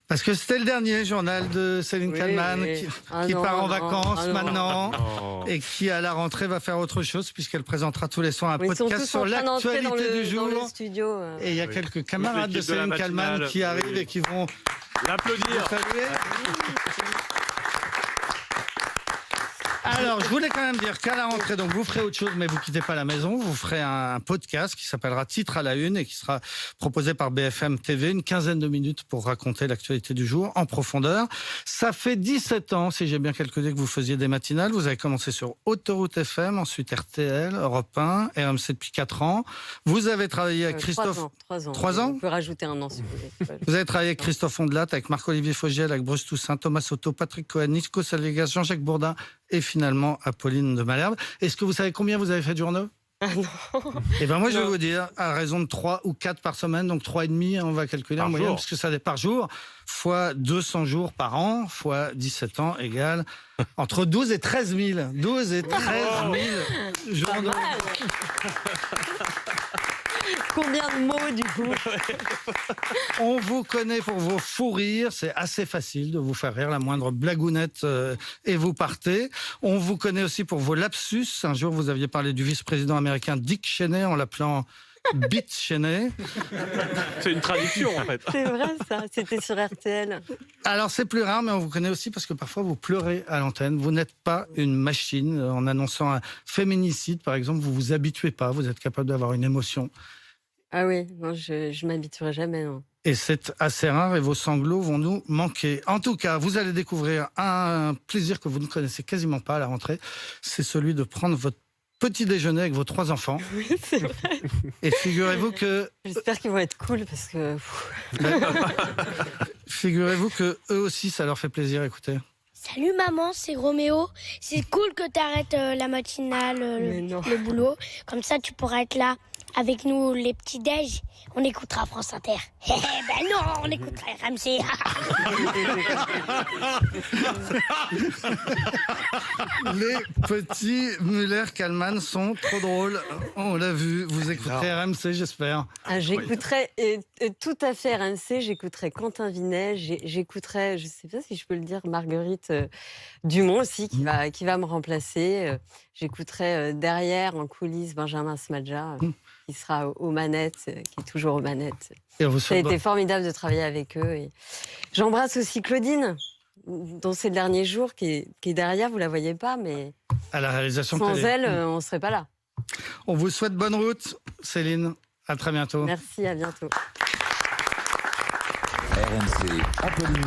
Parce que c'était le dernier journal de Céline Kallmann qui part en vacances maintenant et qui à la rentrée va faire autre chose puisqu'elle présentera tous les soirs un podcast sur l'actualité du jour. Et il y a quelques camarades de Céline Kallmann qui arrivent et qui vont l'applaudir. Alors, je voulais quand même dire qu'à la rentrée, donc vous ferez autre chose, mais vous quittez pas la maison. Vous ferez un podcast qui s'appellera Titre à la Une et qui sera proposé par BFM TV, une quinzaine de minutes pour raconter l'actualité du jour en profondeur. Ça fait 17 ans, si j'ai bien calculé, que vous faisiez des matinales. Vous avez commencé sur Autoroute FM, ensuite RTL, Europe 1, RMC depuis 4 ans. Vous avez travaillé avec Christophe... 3 ans. 3 ans. On peut rajouter un an si vous voulez. Vous avez travaillé avec Christophe Ondelat, avec Marc-Olivier Fogiel, avec Bruce Toussaint, Thomas Soto, Patrick Cohen, Nico Salvegas, Jean-Jacques Bourdin et finalement Apolline de Malherbe. Est-ce que vous savez combien vous avez fait de journaux ? Ah non. Eh ben moi je vais vous dire, à raison de 3 ou 4 par semaine, donc 3,5, on va calculer en moyenne, parce que ça est par jour, fois 200 jours par an, fois 17 ans, égale entre 12 et 13 000. 12 et 13 000 journaux. Combien de mots du coup ? On vous connaît pour vos fous rires, c'est assez facile de vous faire rire, la moindre blagounette et vous partez. On vous connaît aussi pour vos lapsus. Un jour, vous aviez parlé du vice-président américain Dick Cheney en l'appelant Bit Cheney. C'est une traduction en fait. C'est vrai ça, c'était sur RTL. Alors c'est plus rare, mais on vous connaît aussi parce que parfois vous pleurez à l'antenne. Vous n'êtes pas une machine. En annonçant un féminicide, par exemple, vous vous habituez pas. Vous êtes capable d'avoir une émotion. Ah oui, non, je m'habituerai jamais. Non. Et c'est assez rare et vos sanglots vont nous manquer. En tout cas, vous allez découvrir un plaisir que vous ne connaissez quasiment pas à la rentrée. C'est celui de prendre votre petit déjeuner avec vos 3 enfants. Oui, c'est vrai. Et figurez-vous que... J'espère qu'ils vont être cool parce que... Figurez-vous que eux aussi, ça leur fait plaisir, écoutez. Salut maman, c'est Roméo. C'est cool que tu arrêtes la matinale, le boulot. Comme ça, tu pourras être là avec nous les petits déj. On écoutera France Inter. Eh ben non, on écoutera RMC. Les petits Muller-Kallmann sont trop drôles. On l'a vu. Vous écouterez RMC, j'espère. Ah, j'écouterai tout à fait RMC. J'écouterai Quentin Vinet. J'écouterai, je ne sais pas si je peux le dire, Marguerite Dumont aussi, qui va me remplacer. J'écouterai derrière, en coulisses, Benjamin Smadja, qui sera aux manettes, qui est toujours aux manettes. Ça a été formidable de travailler avec eux. Et j'embrasse aussi Claudine, dans ces derniers jours, qui est derrière, vous ne la voyez pas, mais à la réalisation sans elle, on ne serait pas là. On vous souhaite bonne route, Céline. À très bientôt. Merci, à bientôt. RMC, Apolline.